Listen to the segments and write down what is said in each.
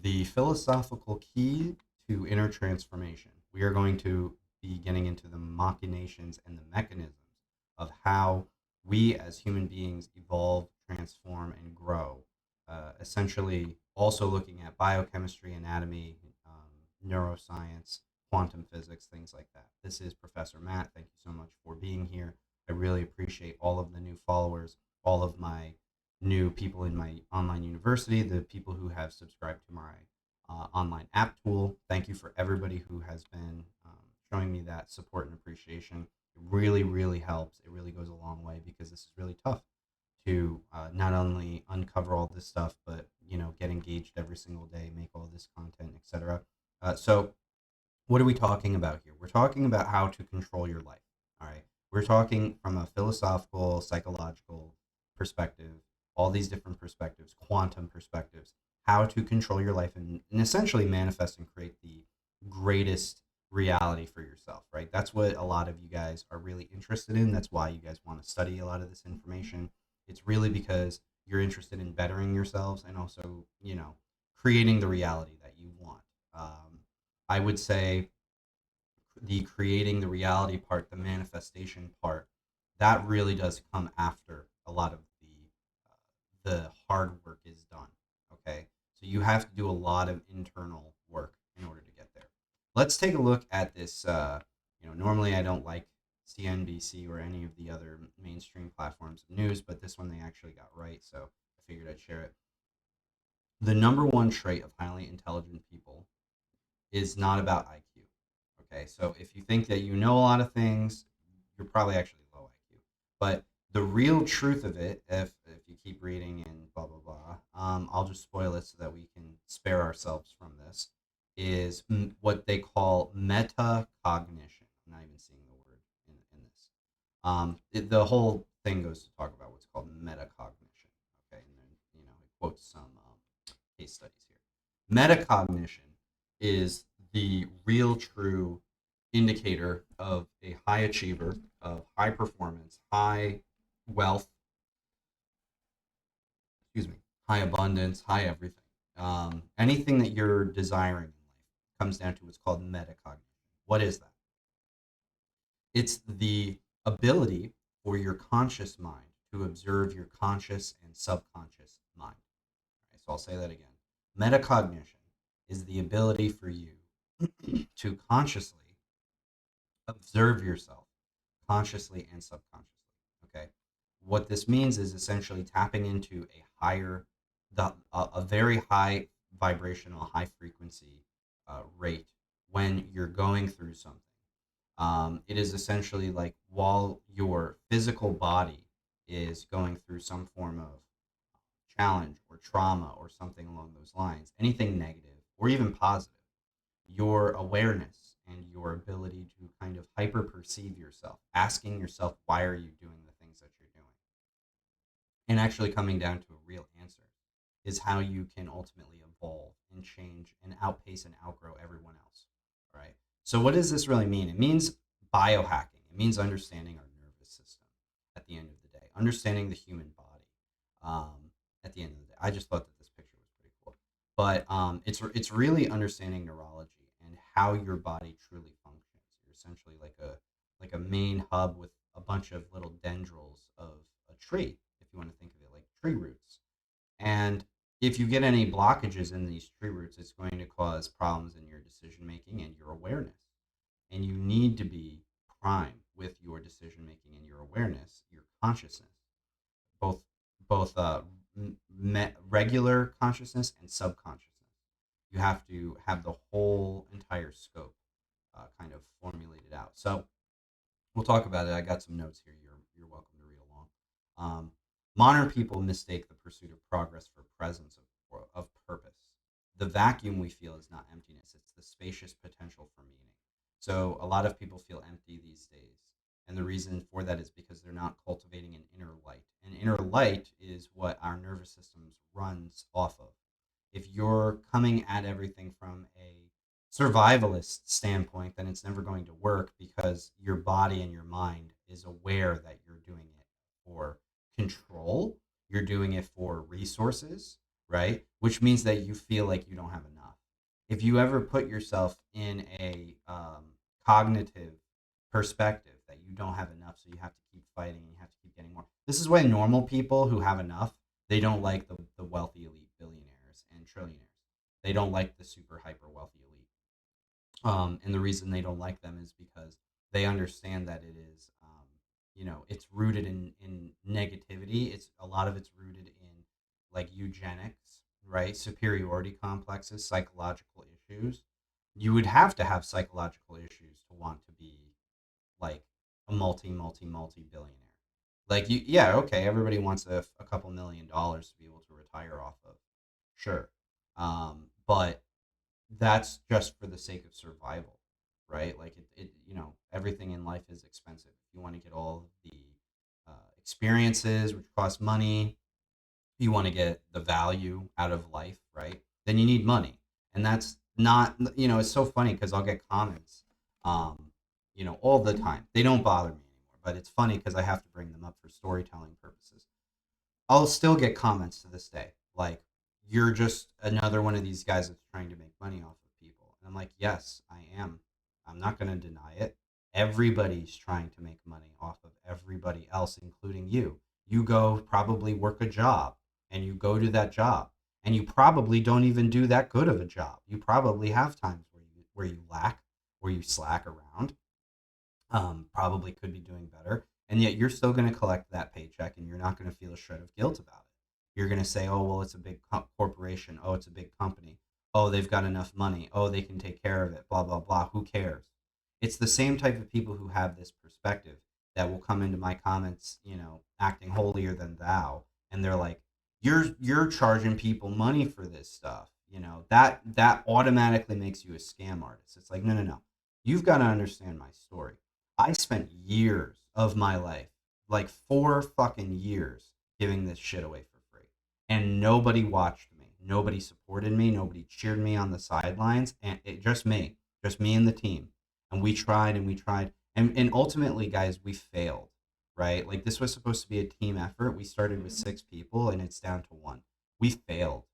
the philosophical key to inner transformation. We are going to be getting into the machinations and the mechanisms of how we as human beings evolve, transform, and grow. Essentially, also looking at biochemistry, anatomy, neuroscience, quantum physics, things like that. This is Professor Matt. Thank you so much for being here. I really appreciate all of the new followers, all of my new people in my online university, the people who have subscribed to my online app tool. Thank you for everybody who has been showing me that support and appreciation. It really, really helps. It really goes a long way because this is really tough to not only uncover all this stuff, but get engaged every single day, make all this content, etc. So what are we talking about here? We're talking about how to control your life. All right. We're talking from a philosophical, psychological perspective, all these different perspectives, quantum perspectives, how to control your life and essentially manifest and create the greatest reality for yourself, right? That's what a lot of you guys are really interested in. That's why you guys want to study a lot of this information. It's really because you're interested in bettering yourselves and also, creating the reality that you want. I would say the creating the reality part, the manifestation part, that really does come after a lot of the hard work is done. Okay, so you have to do a lot of internal work in order to get there. Let's take a look at this. Normally I don't like CNBC or any of the other mainstream platforms of news, but this one they actually got right, so I figured I'd share it. The number one trait of highly intelligent people is not about IQ. Okay, so if you think that you know a lot of things, you're probably actually low IQ. But the real truth of it, if you keep reading and blah blah blah, I'll just spoil it so that we can spare ourselves from this. Is what they call metacognition. I'm not even seeing the word in this. The whole thing goes to talk about what's called metacognition. Okay, and then it quotes some case studies here. Metacognition is the real true indicator of a high achiever, of high performance, high wealth, excuse me, high abundance, high everything. Anything that you're desiring in life comes down to what's called metacognition. What is that? It's the ability for your conscious mind to observe your conscious and subconscious mind. Right, so I'll say that again. Metacognition is the ability for you to consciously observe yourself consciously and subconsciously. Okay. What this means is essentially tapping into a very high vibrational, high frequency rate when you're going through something. It is essentially like while your physical body is going through some form of challenge or trauma or something along those lines, anything negative or even positive, your awareness and your ability to kind of hyper perceive yourself, asking yourself, why are you doing the things that you're doing? And actually coming down to a real answer is how you can ultimately evolve and change and outpace and outgrow everyone else. All right. So, what does this really mean? It means biohacking, it means understanding our nervous system at the end of the day, understanding the human body at the end of the day. I just thought that this picture was pretty cool. But it's really understanding neurology and how your body truly functions. You're essentially like a main hub with a bunch of little dendrils of a tree, if you want to think of it like tree roots. And if you get any blockages in these tree roots, it's going to cause problems in your decision making and your awareness. And you need to be primed with your decision making and your awareness, your consciousness, both regular consciousness and subconsciousness. You have to have the whole entire scope kind of formulated out. So we'll talk about it. I got some notes here. You're welcome to read along. Modern people mistake the pursuit of progress for presence of purpose. The vacuum we feel is not emptiness; it's the spacious potential for meaning. So a lot of people feel empty these days, and the reason for that is because they're not cultivating an inner light. And inner light is what our nervous systems runs off of. If you're coming at everything from a survivalist standpoint, then it's never going to work because your body and your mind is aware that you're doing it for control, you're doing it for resources, right? Which means that you feel like you don't have enough. If you ever put yourself in a cognitive perspective that you don't have enough, so you have to keep fighting and you have to keep getting more. This is why normal people who have enough, they don't like the wealthy elite billionaires and trillionaires. They don't like the super hyper wealthy elite. And the reason they don't like them is because they understand that it is, it's rooted in negativity. It's a lot of it's rooted in like eugenics, right? Superiority complexes, psychological issues. You would have to have psychological issues to want to be like a multi billionaire. Like you, yeah, okay. Everybody wants a couple $1 million to be able to retire off of, sure, but that's just for the sake of survival, right? Like everything in life is expensive. If you want to get all the experiences, which cost money, you want to get the value out of life, right? Then you need money. And that's not, it's so funny because I'll get comments, all the time. They don't bother me anymore, but it's funny because I have to bring them up for storytelling purposes. I'll still get comments to this day like, "You're just another one of these guys that's trying to make money off of people." And I'm like, "Yes, I am. I'm not going to deny it. Everybody's trying to make money off of everybody else, including you. You go probably work a job and you go to that job and you probably don't even do that good of a job. You probably have times where you lack, where you slack around, probably could be doing better. And yet you're still going to collect that paycheck and you're not going to feel a shred of guilt about it. You're going to say, oh, well, it's a big corporation. Oh, it's a big company. Oh, they've got enough money. Oh, they can take care of it. Blah, blah, blah. Who cares? It's the same type of people who have this perspective that will come into my comments, acting holier than thou. And they're like, you're charging people money for this stuff. That automatically makes you a scam artist. It's like, no, no, no. You've got to understand my story. I spent years of my life, like 4 fucking years, giving this shit away for free. And nobody watched me. Nobody supported me. Nobody cheered me on the sidelines. And just me and the team. And we tried and we tried. And ultimately, guys, we failed, right? Like this was supposed to be a team effort. We started with 6 people and it's down to one. We failed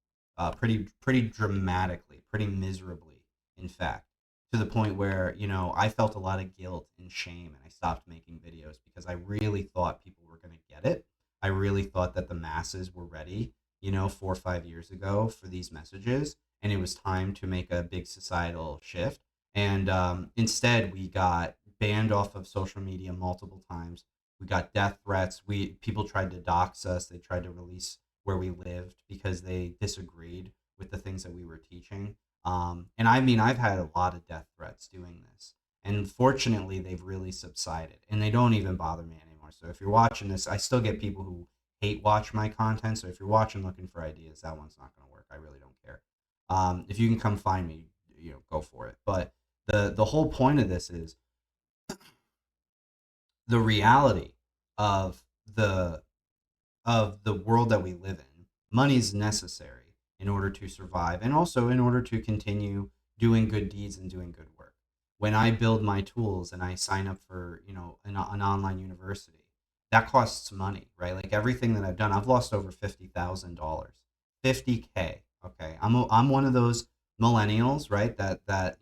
pretty dramatically, pretty miserably, in fact, to the point where I felt a lot of guilt and shame, and I stopped making videos because I really thought people were going to get it. I really thought that the masses were ready, 4 or 5 years ago for these messages, and it was time to make a big societal shift. And instead, we got banned off of social media multiple times. We got death threats. We People tried to dox us. They tried to release where we lived because they disagreed with the things that we were teaching. And I mean, I've had a lot of death threats doing this. And fortunately, they've really subsided and they don't even bother me anymore. So if you're watching this, I still get people who hate watch my content. So if you're watching looking for ideas, that one's not going to work. I really don't care. If you can come find me, go for it. But the whole point of this is the reality of the the world that we live in. Money is necessary in order to survive and also in order to continue doing good deeds and doing good work. When I build my tools and I sign up for, an online university, that costs money, right? Like everything that I've done, I've lost over $50,000. 50K. Okay. I'm one of those millennials, right? That,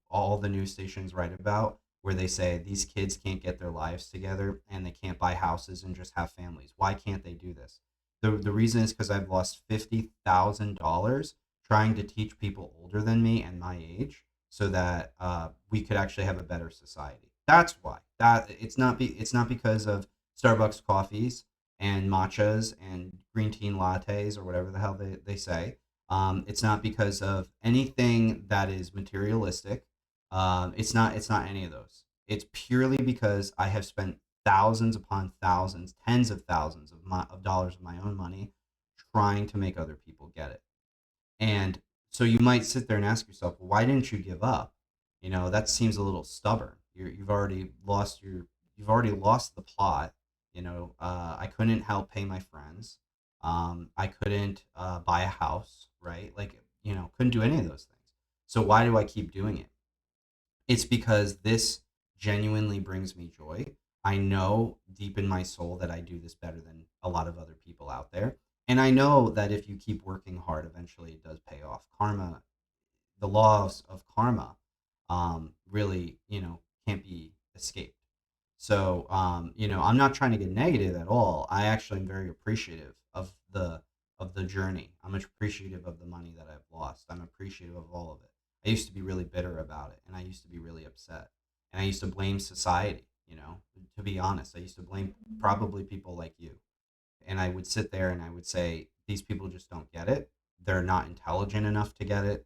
all the news stations write about where they say these kids can't get their lives together and they can't buy houses and just have families. Why can't they do this? The reason is because I've lost $50,000 trying to teach people older than me and my age so that we could actually have a better society. That's why. It's not because of Starbucks coffees and matchas and green tea lattes or whatever the hell they say. It's not because of anything that is materialistic. It's not any of those. It's purely because I have spent thousands upon thousands, tens of thousands of dollars of my own money trying to make other people get it. And so you might sit there and ask yourself, well, why didn't you give up? That seems a little stubborn. You've already lost the plot. I couldn't help pay my friends. I couldn't buy a house, right? Like, couldn't do any of those things. So why do I keep doing it? It's because this genuinely brings me joy. I know deep in my soul that I do this better than a lot of other people out there. And I know that if you keep working hard, eventually it does pay off. Karma, the laws of karma, really, can't be escaped. So, I'm not trying to get negative at all. I actually am very appreciative of the journey. I'm appreciative of the money that I've lost. I'm appreciative of all of it. I used to be really bitter about it, and I used to be really upset, and I used to blame society. To be honest, I used to blame probably people like you, and I would sit there and I would say, these people just don't get it. They're not intelligent enough to get it.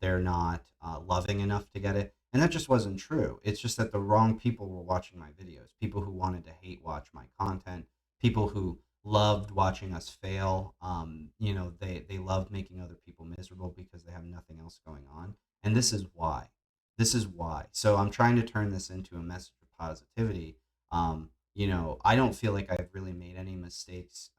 They're not loving enough to get it. And that just wasn't true. It's just that the wrong people were watching my videos. People who wanted to hate watch my content. People who loved watching us fail. They love making other people miserable because they have nothing else going on. And this is why. This is why. So I'm trying to turn this into a message of positivity. I don't feel like I've really made any mistakes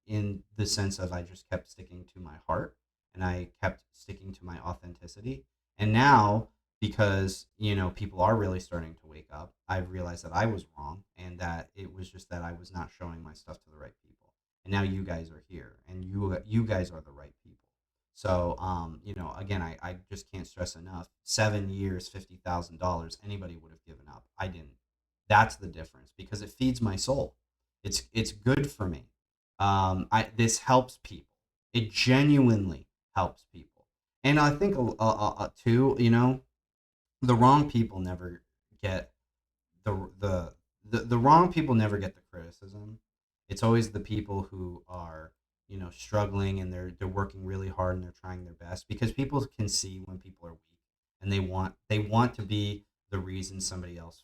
in the sense of I just kept sticking to my heart and I kept sticking to my authenticity. And now, because, people are really starting to wake up, I've realized that I was wrong and that it was just that I was not showing my stuff to the right people. And now you guys are here and you guys are the right people. So, again, I just can't stress enough. 7 years, $50,000, anybody would have given up. I didn't. That's the difference because it feeds my soul. It's good for me. This helps people. It genuinely helps people, and I think too. The wrong people never get the wrong people never get the criticism. It's always the people who are struggling and they're working really hard and they're trying their best because people can see when people are weak and they want to be the reason somebody else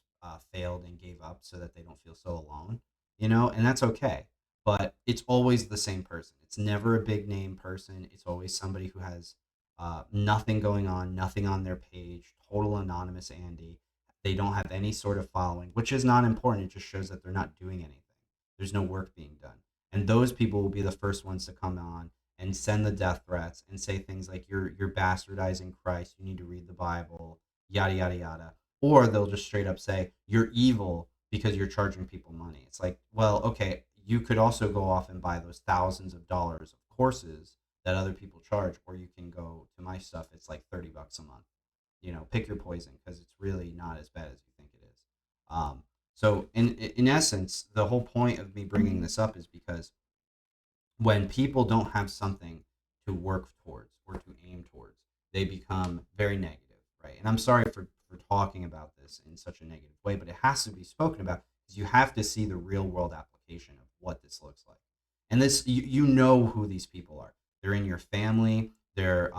failed and gave up so that they don't feel so alone. And that's okay. But it's always the same person. It's never a big name person. It's always somebody who has nothing going on, nothing on their page, total anonymous Andy. They don't have any sort of following, which is not important. It just shows that they're not doing anything. There's no work being done. And those people will be the first ones to come on and send the death threats and say things like you're bastardizing Christ, you need to read the Bible, yada yada yada. Or they'll just straight up say you're evil because you're charging people money. It's like, well, okay, you could also go off and buy those thousands of dollars of courses that other people charge, or you can go to my stuff. It's like $30 a month. Pick your poison because it's really not as bad as you think it is. So in essence, the whole point of me bringing this up is because when people don't have something to work towards or to aim towards, they become very negative, right? And I'm sorry for talking about this in such a negative way, but it has to be spoken about because you have to see the real world application of what this looks like. And this, you know who these people are. They're in your family. They're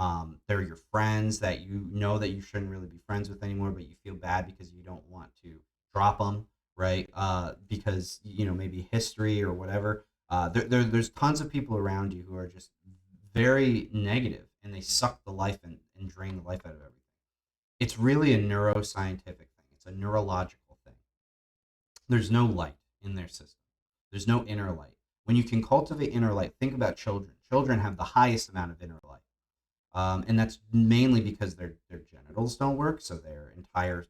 your friends that you know that you shouldn't really be friends with anymore, but you feel bad because you don't want to drop them, right? Because maybe history or whatever. There's tons of people around you who are just very negative and they suck the life and drain the life out of everything. It's really a neuroscientific thing. It's a neurological thing. There's no light in their system. There's no inner light. When you can cultivate inner light, think about children. Children have the highest amount of inner light. And that's mainly because their genitals don't work, so their entire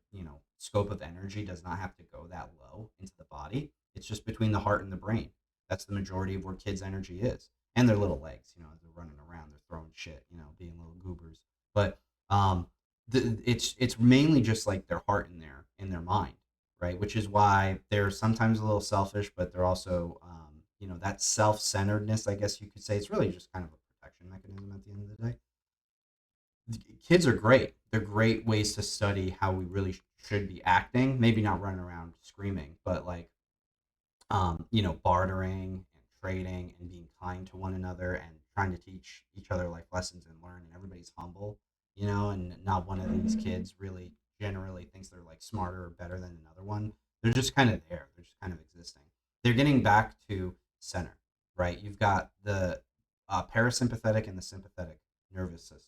scope of energy does not have to go that low into the body. It's just between the heart and the brain. That's the majority of where kids' energy is, and their little legs. They're running around, they're throwing shit, being little goobers. But um, it's mainly just like their heart and their mind, right? Which is why they're sometimes a little selfish, but they're also that self-centeredness, I guess you could say. It's really just kind of a protection mechanism at the end of the day. Kids are great. They're great ways to study how we really should be acting. Maybe not running around screaming, but like bartering and trading and being kind to one another and trying to teach each other life lessons and learn. And everybody's humble, and not one of these kids really generally thinks they're like smarter or better than another one. They're just kind of there. They're just kind of existing. They're getting back to center, right? You've got the parasympathetic and the sympathetic nervous systems,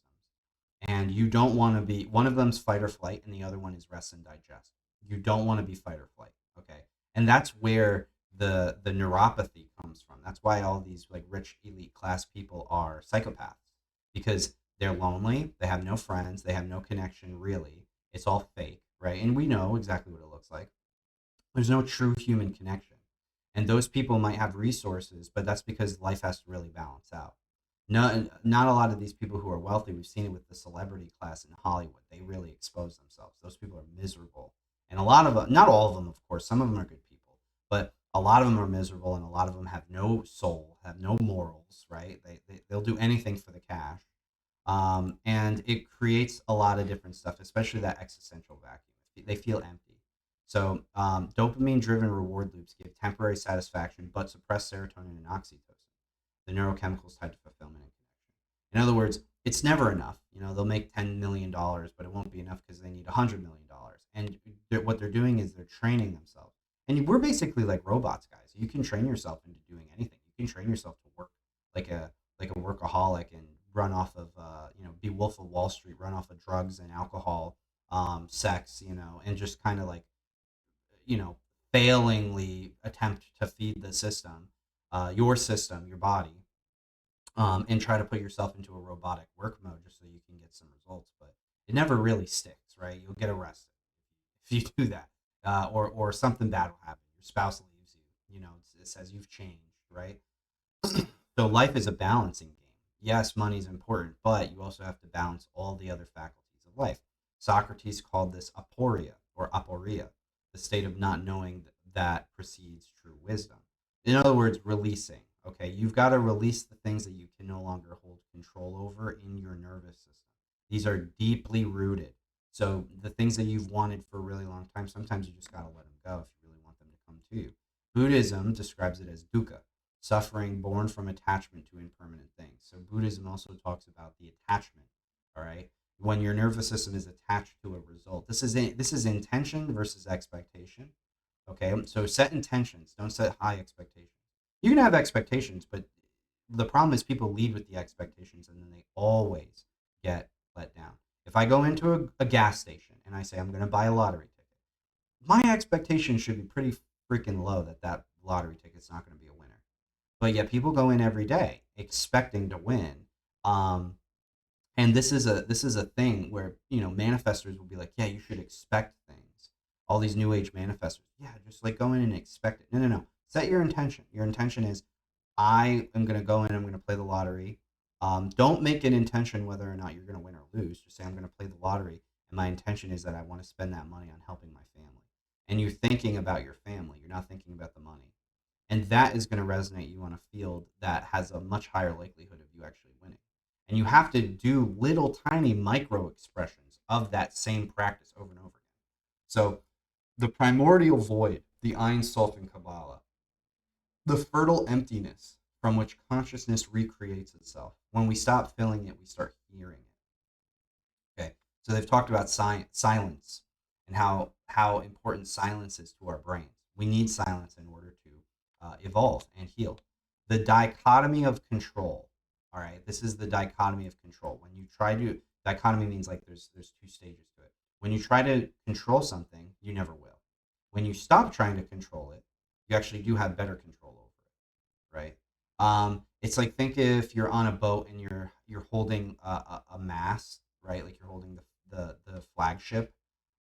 and you don't want to be one of them's fight or flight and the other one is rest and digest. You don't want to be fight or flight, okay? And that's where the neuropathy comes from. That's why all these like rich elite class people are psychopaths because they're lonely, they have no friends, they have no connection really. It's all fake, right? And we know exactly what it looks like. There's no true human connection. And those people might have resources, but that's because life has to really balance out. Not a lot of these people who are wealthy, we've seen it with the celebrity class in Hollywood. They really expose themselves. Those people are miserable. And a lot of them, not all of them, of course, some of them are good people, but a lot of them are miserable, and a lot of them have no soul, have no morals, right? They'll do anything for the cash. And it creates a lot of different stuff, especially that existential vacuum. They feel empty. So, dopamine driven reward loops give temporary satisfaction but suppress serotonin and oxytocin, the neurochemicals tied to fulfillment and connection. In other words, it's never enough. They'll make $10 million, but it won't be enough because they need $100 million. And what they're doing is they're training themselves. And we're basically like robots, guys. You can train yourself into doing anything. You can train yourself to work like a workaholic and run off of be Wolf of Wall Street, run off of drugs and alcohol, sex, and just kind of like you know failingly attempt to feed the system, your body, and try to put yourself into a robotic work mode just so you can get some results. But it never really sticks, right? You'll get arrested if you do that, or something bad will happen. Your spouse leaves you. It says you've changed, right? So life is a balancing game. Yes, money is important, but you also have to balance all the other faculties of life. Socrates called this aporia or aporia, the state of not knowing that precedes true wisdom. In other words, releasing. Okay, you've got to release the things that you can no longer hold control over in your nervous system. These are deeply rooted. So the things that you've wanted for a really long time, sometimes you just got to let them go if you really want them to come to you. Buddhism describes it as dukkha, suffering born from attachment to impermanent things. So Buddhism also talks about the attachment. All right, when your nervous system is attached to a result, this is intention versus expectation. Okay, so set intentions. Don't set high expectations. You can have expectations, but the problem is people lead with the expectations and then they always get let down. If I go into a gas station and I say I'm going to buy a lottery ticket, my expectation should be pretty freaking low that that lottery ticket's not going to be a winner. But yet people go in every day expecting to win. Um, and this is a thing where manifestors will be like, yeah, you should expect things. All these new age manifestors, yeah, just like go in and expect it. No, no, no. Set your intention. Your intention is, I am going to go in. I'm going to play the lottery. Don't make an intention whether or not you're going to win or lose. Just say I'm going to play the lottery, and my intention is that I want to spend that money on helping my family. And you're thinking about your family. You're not thinking about the money, and that is going to resonate you on a field that has a much higher likelihood of you actually winning. And you have to do little tiny micro expressions of that same practice over and over again. So the primordial void, the Ein Sof in Kabbalah, the fertile emptiness from which consciousness recreates itself. When we stop filling it, we start hearing it. Okay, so they've talked about silence and how important silence is to our brains. We need silence in order to evolve and heal. The dichotomy of control. All right, this is the dichotomy of control. When you try to dichotomy means like there's two stages to it. When you try to control something, you never will. When you stop trying to control it, you actually do have better control over it, right? It's like, think if you're on a boat and you're holding a mast, right? Like you're holding the flagship,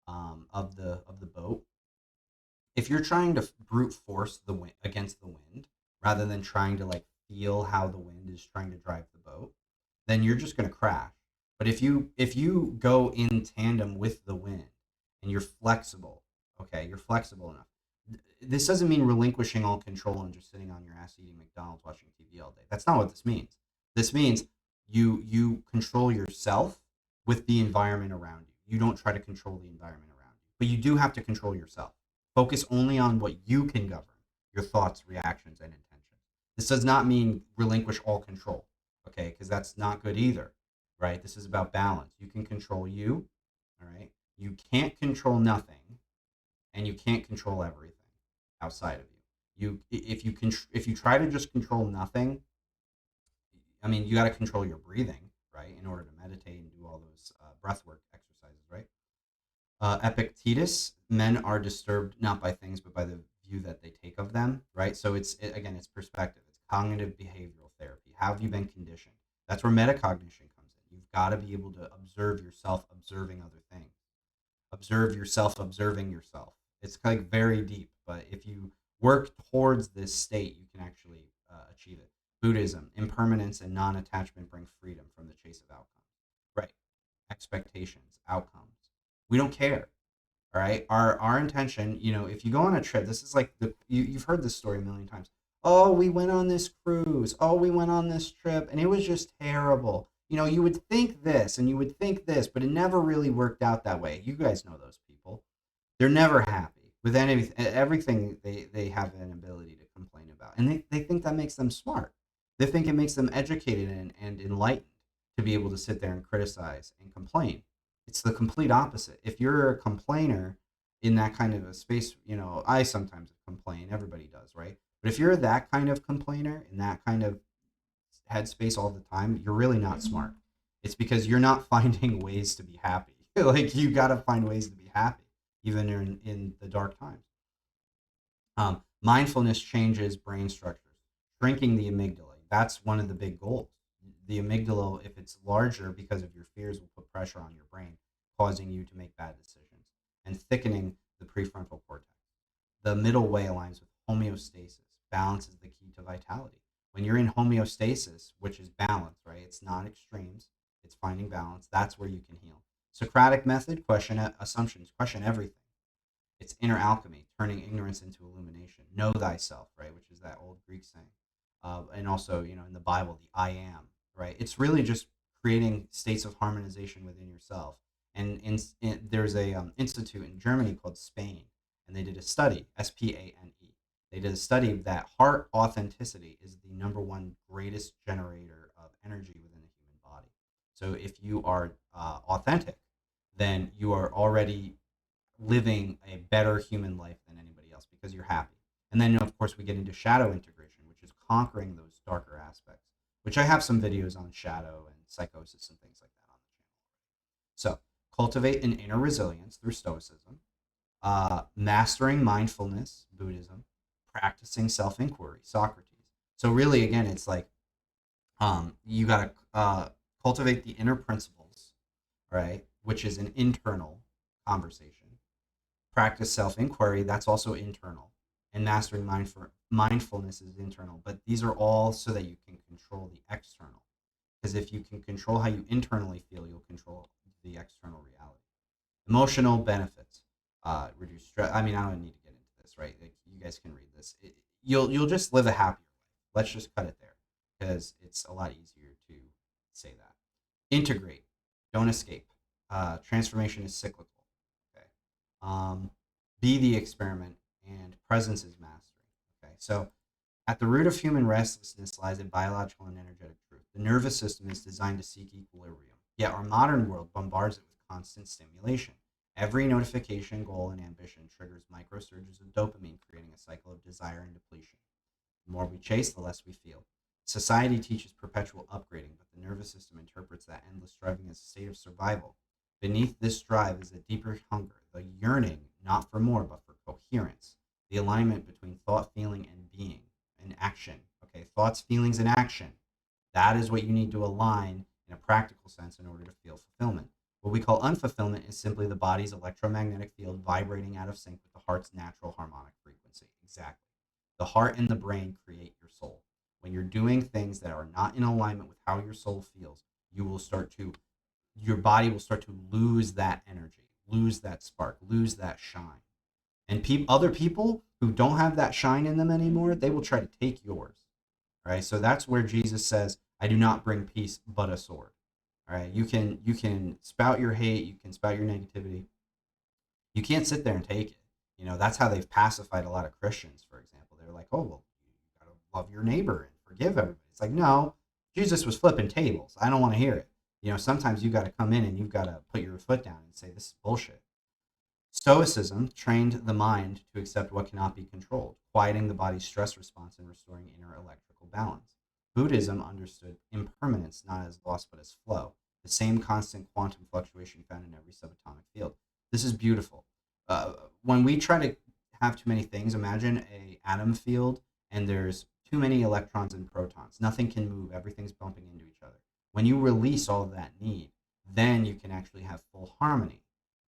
of the boat. If you're trying to brute force the wind against the wind rather than trying to like feel how the wind is trying to drive the boat, then you're just going to crash. But if you go in tandem with the wind and you're flexible, okay, you're flexible enough. This doesn't mean relinquishing all control and just sitting on your ass eating McDonald's watching TV all day. That's not what this means. This means you control yourself with the environment around you. You don't try to control the environment around you, but you do have to control yourself. Focus only on what you can govern, your thoughts, reactions, and intentions. This does not mean relinquish all control, okay? Because that's not good either, right? This is about balance. You can control you, all right? You can't control nothing, and you can't control everything outside of you. If you try to just control nothing, I mean, you got to control your breathing, right, in order to meditate and do all those breath work exercises, right? Epictetus, men are disturbed not by things but by the view that they take of them, right? So again, it's perspective. It's cognitive behavioral therapy. How have you been conditioned? That's where metacognition comes in. You've got to be able to observe yourself observing other things. Observe yourself observing yourself. It's like very deep, but if you work towards this state, you can actually achieve it. Buddhism, impermanence and non-attachment bring freedom from the chase of outcomes. Right. Expectations, outcomes. We don't care. All right. Our intention, if you go on a trip, this is like you've heard this story a million times. Oh, we went on this cruise. Oh, we went on this trip and it was just terrible. You would think this and you would think this, but it never really worked out that way. You guys know those people. They're never happy with everything they have an ability to complain about. And they think that makes them smart. They think it makes them educated and enlightened to be able to sit there and criticize and complain. It's the complete opposite. If you're a complainer in that kind of a space, I sometimes complain, everybody does, right? But if you're that kind of complainer in that kind of headspace all the time, you're really not smart. It's because you're not finding ways to be happy. Like you got to find ways to be happy, even in the dark times. Mindfulness changes brain structures, shrinking the amygdala. That's one of the big goals. The amygdala, if it's larger because of your fears, will put pressure on your brain, causing you to make bad decisions, and thickening the prefrontal cortex. The middle way aligns with homeostasis. Balance is the key to vitality. When you're in homeostasis, which is balance, right? It's not extremes, it's finding balance. That's where you can heal. Socratic method, question assumptions, question everything. It's inner alchemy, turning ignorance into illumination. Know thyself, right? Which is that old Greek saying. And also, in the Bible, the I am, right? It's really just creating states of harmonization within yourself. And there's a institute in Germany called Spain, and they did a study, SPANE. They did a study that heart authenticity is the number one greatest generator of energy within the human body. So if you are authentic, then you are already living a better human life than anybody else because you're happy. And then, of course, we get into shadow integration, which is conquering those darker aspects, which I have some videos on shadow and psychosis and things like that on the channel. So, cultivate an inner resilience through stoicism, mastering mindfulness, Buddhism, practicing self inquiry, Socrates. So, really, again, it's like you got to cultivate the inner principles, right, which is an internal conversation. Practice self inquiry, that's also internal. And mastering mindfulness is internal. But these are all so that you can control the external. Because if you can control how you internally feel, you'll control the external reality. Emotional benefits, reduce stress. I mean, I don't need to get into this, right? Like, you guys can read this. You'll just live a happier life. Let's just cut it there because it's a lot easier to say that. Integrate, don't escape. Transformation is cyclical. Okay. Be the experiment, and presence is mastery. Okay, so at the root of human restlessness lies a biological and energetic truth. The nervous system is designed to seek equilibrium, yet our modern world bombards it with constant stimulation. Every notification, goal, and ambition triggers microsurges of dopamine, creating a cycle of desire and depletion. The more we chase, the less we feel. Society teaches perpetual upgrading, but the nervous system interprets that endless striving as a state of survival. Beneath this drive is a deeper hunger, the yearning not for more but for coherence, the alignment between thought, feeling, and being, and action. Okay, thoughts, feelings, and action. That is what you need to align in a practical sense in order to feel fulfillment. What we call unfulfillment is simply the body's electromagnetic field vibrating out of sync with the heart's natural harmonic frequency. Exactly. The heart and the brain create your soul. When you're doing things that are not in alignment with how your soul feels, your body will start to lose that energy, lose that spark, lose that shine. And other people who don't have that shine in them anymore, they will try to take yours. All right. So that's where Jesus says, I do not bring peace but a sword. All right. You can spout your hate, you can spout your negativity. You can't sit there and take it. That's how they've pacified a lot of Christians, for example. They're like, oh, well, you gotta love your neighbor and forgive everybody. It's like, no, Jesus was flipping tables. I don't want to hear it. Sometimes you got to come in and you've got to put your foot down and say, this is bullshit. Stoicism trained the mind to accept what cannot be controlled, quieting the body's stress response and restoring inner electrical balance. Buddhism understood impermanence not as loss but as flow, the same constant quantum fluctuation found in every subatomic field. This is beautiful. When we try to have too many things, imagine a atom field and there's too many electrons and protons. Nothing can move. Everything's bumping into each other. When you release all of that need, then you can actually have full harmony,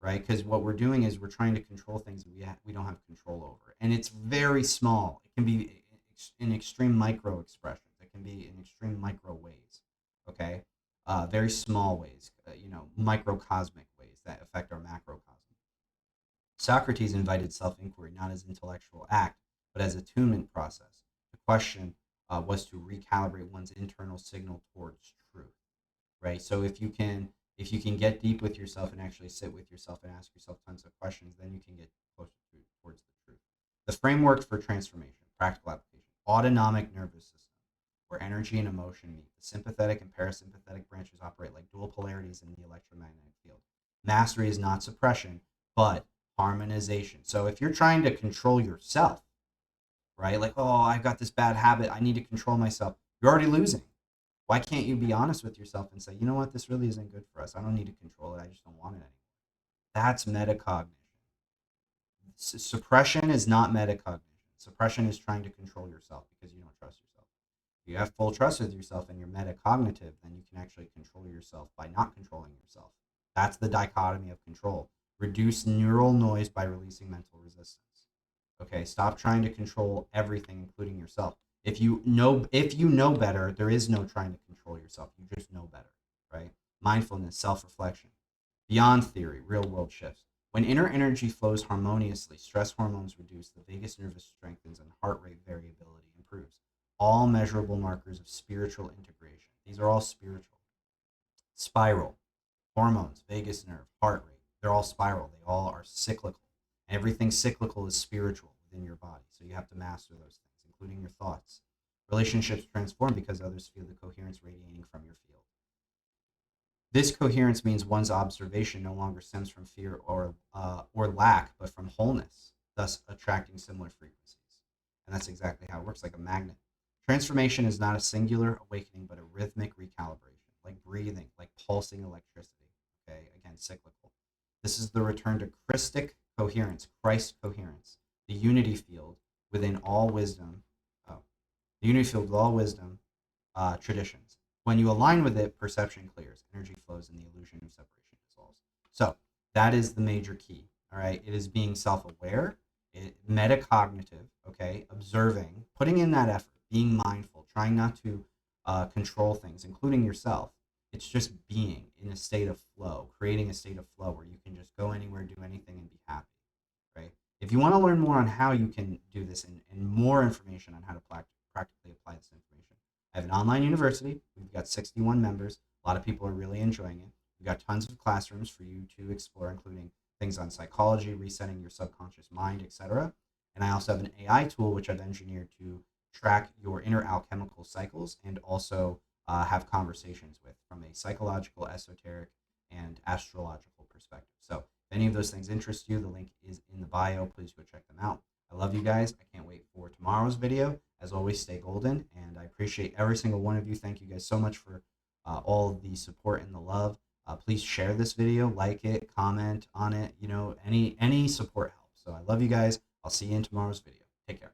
right? Because what we're doing is we're trying to control things that we don't have control over, and it's very small. It can be in extreme micro expressions. It can be in extreme micro ways. Okay, very small ways. Microcosmic ways that affect our macrocosm. Socrates invited self-inquiry not as intellectual act, but as attunement process. The question was to recalibrate one's internal signal towards truth, right? So if you can get deep with yourself and actually sit with yourself and ask yourself tons of questions, then you can get closer towards the truth. The framework for transformation, practical application, autonomic nervous system, where energy and emotion meet. The sympathetic and parasympathetic branches operate like dual polarities in the electromagnetic field. Mastery is not suppression, but harmonization. So if you're trying to control yourself, right? Like, oh, I've got this bad habit. I need to control myself. You're already losing. Why can't you be honest with yourself and say, you know what, this really isn't good for us. I don't need to control it. I just don't want it anymore. That's metacognition. Suppression is not metacognition. Suppression is trying to control yourself because you don't trust yourself. If you have full trust with yourself and you're metacognitive, then you can actually control yourself by not controlling yourself. That's the dichotomy of control. Reduce neural noise by releasing mental resistance. Okay, stop trying to control everything, including yourself. If you know better, there is no trying to control yourself. You just know better, right? Mindfulness, self-reflection, beyond theory, real world shifts. When inner energy flows harmoniously, stress hormones reduce, the vagus nerve strengthens, and heart rate variability improves. All measurable markers of spiritual integration. These are all spiritual. Spiral, hormones, vagus nerve, heart rate. They're all spiral. They all are cyclical. Everything cyclical is spiritual within your body. So you have to master those things, including your thoughts. Relationships transform because others feel the coherence radiating from your field. This coherence means one's observation no longer stems from fear or lack, but from wholeness, thus attracting similar frequencies. And that's exactly how it works, like a magnet. Transformation is not a singular awakening, but a rhythmic recalibration, like breathing, like pulsing electricity. Okay, again, cyclical. This is the return to Christic coherence, Christ coherence, the unity field within all wisdom. Oh, the unity field with all wisdom traditions. When you align with it, perception clears, energy flows, and the illusion of separation dissolves. So that is the major key. All right, it is being self-aware, metacognitive. Okay, observing, putting in that effort, being mindful, trying not to control things, including yourself. It's just being in a state of flow, creating a state of flow where you can just go anywhere, do anything, and be happy. Right? If you want to learn more on how you can do this and more information on how to practically apply this information, I have an online university. We've got 61 members. A lot of people are really enjoying it. We've got tons of classrooms for you to explore, including things on psychology, resetting your subconscious mind, etc. And I also have an AI tool which I've engineered to track your inner alchemical cycles and also have conversations with from a psychological, esoteric, and astrological perspective. So if any of those things interest you, the link is in the bio. Please go check them out. I love you guys. I can't wait for tomorrow's video. As always, stay golden, and I appreciate every single one of you. Thank you guys so much for all of the support and the love. Please share this video, like it, comment on it. Any support helps. So I love you guys. I'll see you in tomorrow's video. Take care.